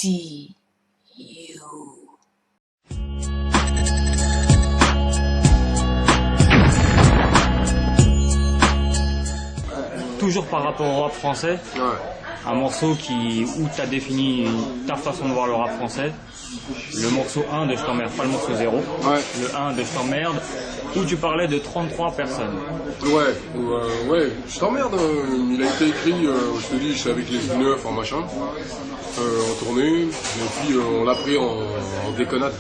see you. Toujours par rapport au rap français, un morceau où tu as défini ta façon de voir le rap français. Le morceau 1 de Je t'emmerde, pas le morceau 0. Le 1 de Je t'emmerde, où tu parlais de 33 personnes. Ouais, Je t'emmerde, il a été écrit, je te dis, je suis avec les 9 en machin, en tournée, et puis on l'a pris en déconnade.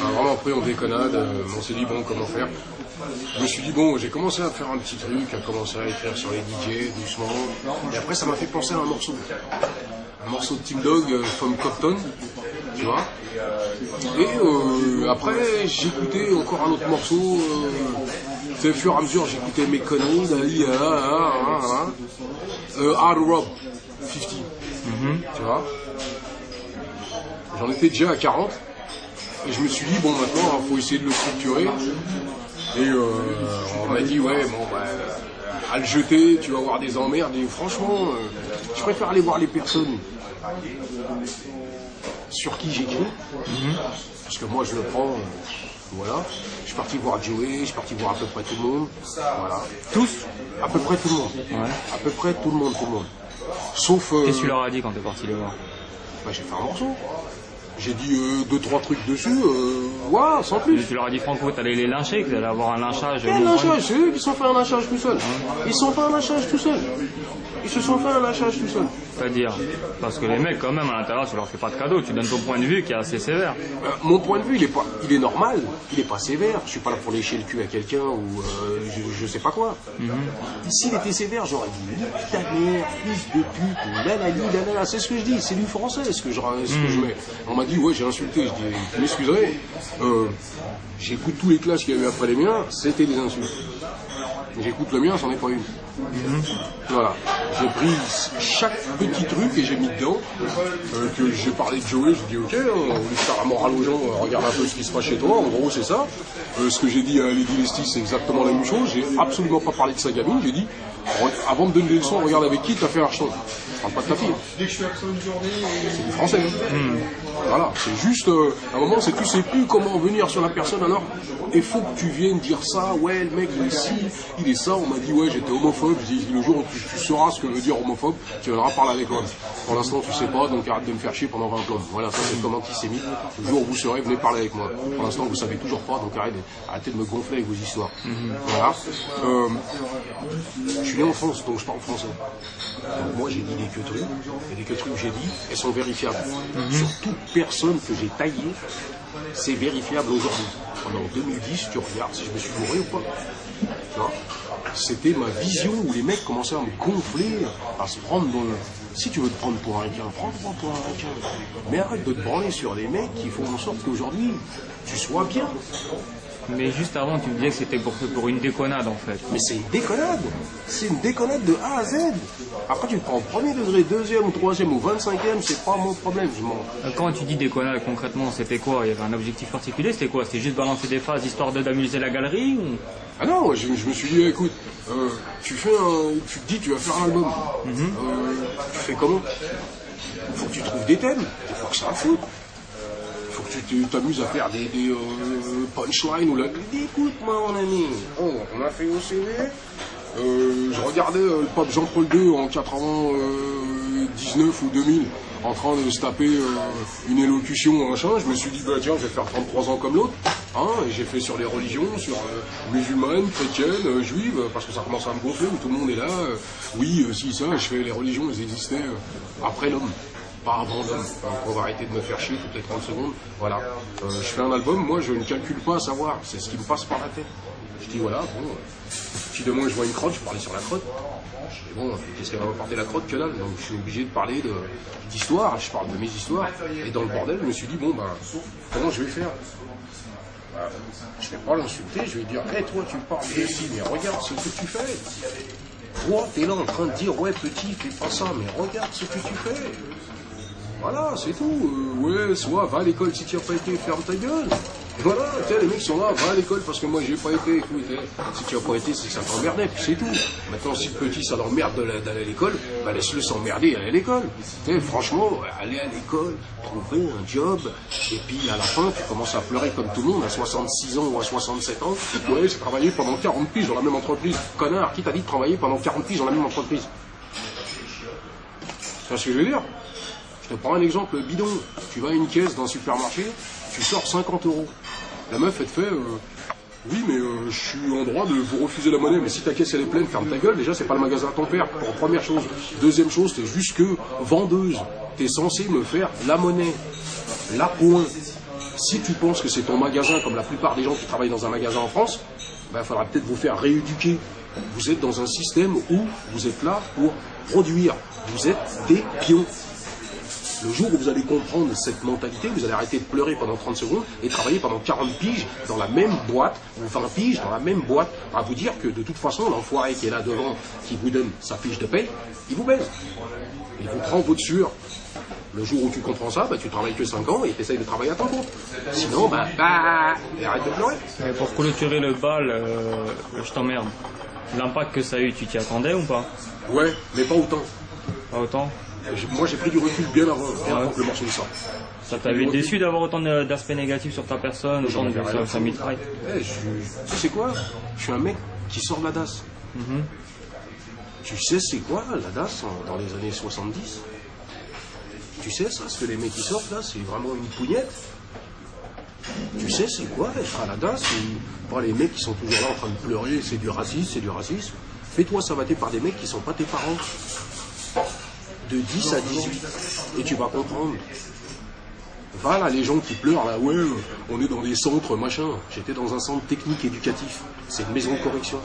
On l'a vraiment pris en déconnade, on s'est dit bon, comment faire. Je me suis dit bon, j'ai commencé à faire un petit truc, à commencer à écrire sur les DJ doucement, et après ça m'a fait penser à un morceau de Team Dog, From Compton, tu vois. Et après j'écoutais encore un autre morceau, au fur et à mesure j'écoutais mes conneries, Hard Rock 50, tu vois. J'en étais déjà à 40, et je me suis dit bon maintenant il faut essayer de le structurer. Et on m'a dit à le jeter, tu vas avoir des emmerdes. Et franchement, je préfère aller voir les personnes sur qui j'écris, parce que moi je le prends, voilà. Je suis parti voir Joey, je suis parti voir à peu près tout le monde, voilà. Tous? À peu près tout le monde. Ouais. À peu près tout le monde. Sauf. Qu'est-ce que tu leur as dit quand t'es parti les voir? J'ai fait un morceau. J'ai dit 2-3 trucs dessus, sans plus. Mais tu leur as dit Franco, t'allais les lyncher, que t'allais avoir un lynchage. Quel lynchage? C'est eux qui se sont fait un lynchage tout seuls. Ils se sont fait un lynchage tout seuls. Ils se sont fait un lynchage tout seuls. C'est-à-dire, parce que les mecs, quand même, à l'intérieur, tu leur fais pas de cadeau, tu donnes ton point de vue qui est assez sévère. Mon point de vue, il est normal, il est pas sévère. Je suis pas là pour lécher le cul à quelqu'un ou je sais pas quoi. S'il était sévère, j'aurais dit nique ta mère, fils de pute, nanana, c'est ce que je dis, c'est du français ce que je mets. On m'a dit ouais, j'ai insulté, je dis tu m'excuserais, j'écoute tous les clashs qu'il y avait après les miens, c'était des insultes. J'écoute le mien, c'en est pas une. Voilà. J'ai pris chaque petit truc et j'ai mis dedans. Que j'ai parlé de Joey, j'ai dit ok, on lui faire la morale aux gens, regarde un peu ce qui se passe chez toi, en gros c'est ça. Ce que j'ai dit à Lady Leslie, c'est exactement la même chose. J'ai absolument pas parlé de sa gamine, j'ai dit avant de donner des leçons, regarde avec qui t'as fait un ton. Je parle pas de ta fille. C'est du français. Voilà, c'est juste, à un moment, tu sais plus comment venir sur la personne, alors il faut que tu viennes dire ça, ouais, le mec, il est ci, il est ça, on m'a dit, ouais, j'étais homophobe, je dis, le jour où tu sauras ce que veut dire homophobe, tu viendras parler avec moi. Pour l'instant, tu sais pas, donc arrête de me faire chier pendant 20 plombes. Voilà, ça c'est comme antisémite, le jour où vous serez, venez parler avec moi. Pour l'instant, vous savez toujours pas, donc arrêtez de me gonfler avec vos histoires. Voilà. Je suis né en France, donc je parle français. Donc moi, j'ai dit des queutrues, et des queutrues que j'ai dit, elles sont vérifiables. Sur toute personne que j'ai taillée, c'est vérifiable aujourd'hui. En 2010, tu regardes si je me suis bourré ou pas. Tu vois, c'était ma vision où les mecs commençaient à me gonfler, à se prendre dans le... Si tu veux te prendre pour un requin, prends-toi pour un requin. Mais arrête de te branler sur les mecs qui font en sorte qu'aujourd'hui, tu sois bien. Mais juste avant, tu me disais que c'était pour une déconnade en fait. Mais c'est une déconnade. C'est une déconnade de A à Z. Après, tu te prends au premier degré, deuxième ou troisième ou 25e, c'est pas mon problème. Quand tu dis déconnade, concrètement, c'était quoi? Il y avait un objectif particulier? C'était quoi? C'était juste balancer des phases histoire d'amuser la galerie ou... Ah non, je me suis dit, écoute, tu te dis, tu vas faire un album. Tu fais comment? Il faut que tu trouves des thèmes. Il faut que ça foute. Faut que tu t'amuses à faire des punchlines ou la... Écoute, moi, mon ami, on a fait au CV. Je regardais le pape Jean-Paul II en 99 ou 2000 en train de se taper une élocution, machin. Je me suis dit, bah tiens, je vais faire 33 ans comme l'autre. Et j'ai fait sur les religions, sur musulmanes, chrétiennes, juives, parce que ça commence à me gonfler, où tout le monde est là. Si, ça, je fais les religions, elles existaient après l'homme. Pas avant l'homme, donc on va arrêter de me faire chier toutes les 30 secondes, voilà. Je fais un album, moi je ne calcule pas à savoir, c'est ce qui me passe par la tête. Je dis voilà, si demain je vois une crotte, je parlais sur la crotte. Et bon, qu'est-ce qu'elle va m'apporter la crotte que dalle? Donc je suis obligé de parler d'histoire, je parle de mes histoires, et dans le bordel, je me suis dit comment je vais faire? Je vais pas l'insulter, je vais dire, toi tu parles de ci, mais regarde ce que tu fais. Toi, t'es là en train de dire, ouais petit, fais pas ça, mais regarde ce que tu fais. Voilà, c'est tout. Ouais, soit va à l'école si tu n'as pas été, ferme ta gueule. Voilà, tu sais, les mecs sont là, va à l'école parce que moi j'ai pas été. Écoute, si tu n'as pas été, c'est que ça t'emmerdait, puis c'est tout. Maintenant, si le petit ça l'emmerde d'aller à l'école, bah laisse-le s'emmerder et aller à l'école. Tu sais, franchement, aller à l'école, trouver un job, et puis à la fin, tu commences à pleurer comme tout le monde, à 66 ans ou à 67 ans. Ouais, j'ai travaillé pendant 40 piges dans la même entreprise. Connard, qui t'a dit de travailler pendant 40 piges dans la même entreprise? Tu vois ce que je veux dire? Je te prends un exemple bidon. Tu vas à une caisse dans un supermarché, tu sors 50 €. La meuf, elle te fait oui, mais je suis en droit de vous refuser la monnaie, mais si ta caisse elle est pleine, ferme ta gueule. Déjà, c'est pas le magasin à ton père. Pour première chose. Deuxième chose, t'es juste que vendeuse. T'es censé me faire la monnaie. La point. Si tu penses que c'est ton magasin, comme la plupart des gens qui travaillent dans un magasin en France, ben, il faudra peut-être vous faire rééduquer. Vous êtes dans un système où vous êtes là pour produire. Vous êtes des pions. Le jour où vous allez comprendre cette mentalité, vous allez arrêter de pleurer pendant 30 secondes et travailler pendant 40 piges dans la même boîte, ou 20 piges dans la même boîte, à vous dire que de toute façon, l'enfoiré qui est là devant, qui vous donne sa fiche de paye, il vous baise. Il vous prend votre sueur. Le jour où tu comprends ça, bah, tu travailles que 5 ans et tu essayes de travailler à ton compte. Sinon, et arrête de pleurer. Et pour clôturer le bal, je t'emmerde. L'impact que ça a eu, tu t'y attendais ou pas? Ouais, mais pas autant. Pas autant? Moi, j'ai pris du recul bien avant que le morceau sorte. Ça t'avait déçu d'avoir autant d'aspects négatifs sur ta personne, autant de ça mitraille? Tu sais quoi? Je suis un mec qui sort de la DAS. Tu sais c'est quoi la DAS dans les années 70? Tu sais ça, ce que les mecs qui sortent là, c'est vraiment une pougnette? Tu sais c'est quoi être à la DAS? Pas les mecs qui sont toujours là en train de pleurer, c'est du racisme, c'est du racisme. Fais-toi savater par des mecs qui sont pas tes parents. De 10 à 18. Et tu vas comprendre. Voilà les gens qui pleurent là, ouais, on est dans des centres, machin. J'étais dans un centre technique éducatif. C'est une maison de correction.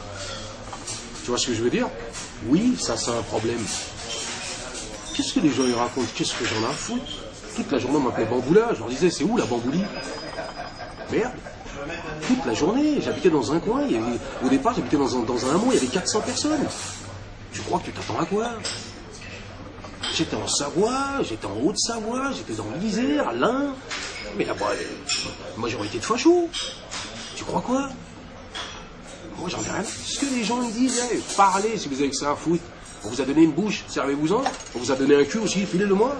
Tu vois ce que je veux dire? Oui, ça c'est un problème. Qu'est-ce que les gens y racontent? Qu'est-ce que j'en ai à foutre? Toute la journée on m'appelait Bamboula. Je leur disais, c'est où la Bamboulie? Merde. Toute la journée, j'habitais dans un coin. Au départ, j'habitais dans un hameau, il y avait 400 personnes. Tu crois que tu t'attends à quoi? J'étais en Savoie, j'étais en Haute-Savoie, j'étais dans l'Isère, l'Ain. Mais là-bas, majorité de fachos. Tu crois quoi? Moi, j'en ai rien. Ce que les gens me disent, parlez si vous avez que ça à foutre. On vous a donné une bouche, servez-vous-en. On vous a donné un cul aussi, filez-le-moi.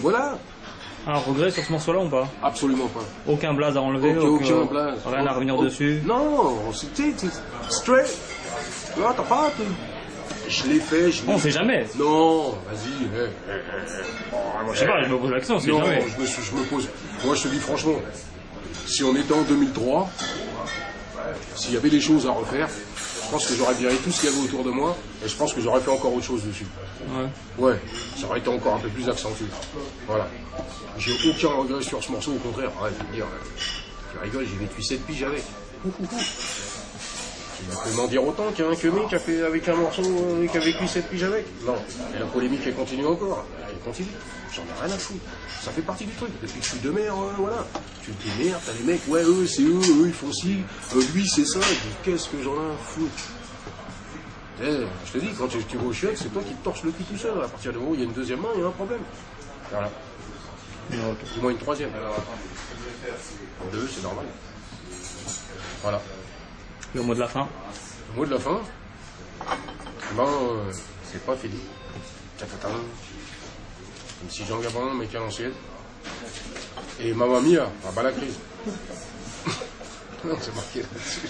Voilà. Un regret sur ce morceau-là ou pas? Absolument pas. Aucun blaze à enlever, aucun blaze. Rien à revenir dessus? Non, c'était straight. Là, t'as pas... Je l'ai fait, On sait jamais. Non, vas-y. Moi, je sais pas, je me pose la question, c'est non, jamais. je me pose. Moi, je te dis franchement, si on était en 2003, s'il y avait des choses à refaire, je pense que j'aurais viré tout ce qu'il y avait autour de moi et je pense que j'aurais fait encore autre chose dessus. Ouais, ça aurait été encore un peu plus accentué. Voilà. J'ai aucun regret sur ce morceau, au contraire. Ouais, je veux dire, tu rigoles, j'ai vécu 7 piges avec. Tu peux m'en dire autant qu'un mec qui a fait avec un morceau qui a vécu 7 piges avec? Non. Et la polémique, elle continue encore. Elle continue. J'en ai rien à foutre. Ça fait partie du truc. Depuis que je suis de mer, voilà. Tu te dis merde, t'as les mecs, ouais, eux, c'est eux, ils font ci, lui, c'est ça. Je dis, qu'est-ce que j'en ai à foutre? Je te dis, quand tu vas au chiottes, c'est toi qui te torches le cul tout seul. À partir du moment où il y a une deuxième main, il y a un problème. Voilà. Du moins une troisième. 2, c'est normal. Voilà. Le mot de la fin? Le mot de la fin? C'est pas fini. Comme si Jean Gabin, mec à l'ancienne. Et Mamma Mia, à bas la crise. Non, c'est marqué là-dessus.